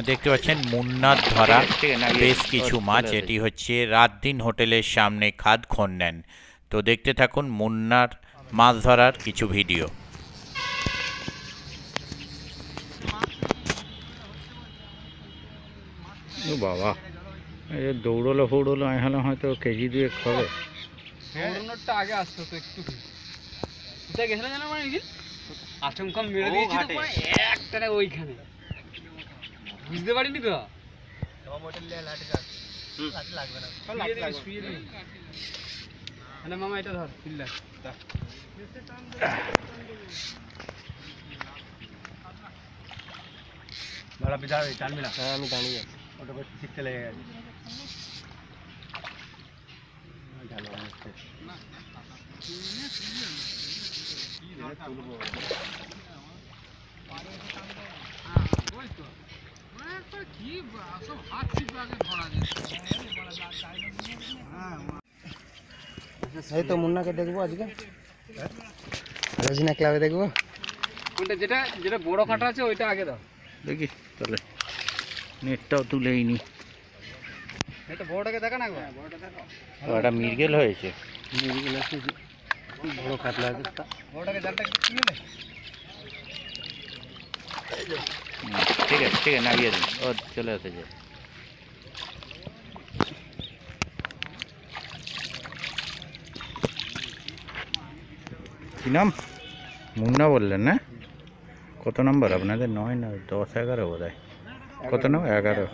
দেখতে পাচ্ছেন মুন্নার ধরা বেশ কিছু মাছ। এটি হচ্ছে রাত দিন হোটেলের সামনে খাদ খন্ডেন। তো দেখতে থাকুন মুন্নার মাছ ধরার কিছু ভিডিও। ও বাবা, এই দৌড়লো ফৌড়লো আমি হলাম হয়তো কেজি 2 হবে। দৌড়নোরটা আগে আসতো তো একটু। কোথায় গেছিলাম জানো মানে কি আচমকা মেরে দিয়েছি তো পুরো একটানে ওইখানে। বুঝতে পারিনি তো। তোমার মোটর নিয়ে লাঠি লাগবে না। লাঠি লাগবে শুয়ে দিই। মানে মামা এটা ধর পিল্লা। বড় বিদায় টানবি না। হ্যাঁ আমি দাঁড়িয়ে আছি। ওটা বেশ শিখতে লেগে গেছে। ভালো আছে না। তুলবো। এই তো মুন্নাকে দেখবো আজকে, রোজিনা ক্লাবে দেখবো। কোনটা যেটা যেটা বড় কাটা আছে ওইটা আগে দাও দেখি তাহলে, নেটটাও তুলেই নি। এটা বড়টাকে দেখা না গো। বড়টা দেখো। ওটা মির্গেল হয়েছে। মির্গেল আছে, বড় কাতলা আছে। বড়টাকে জালটা কি হলো? ঠিক আছে ঠিক আছে, নামিয়ে দিন। ও চলে এসেছে। কি নাম? মুন্না বললেন না? কত নম্বর আপনাদের? 9 না 10 11 বোধ হয়। কত নাম? 11।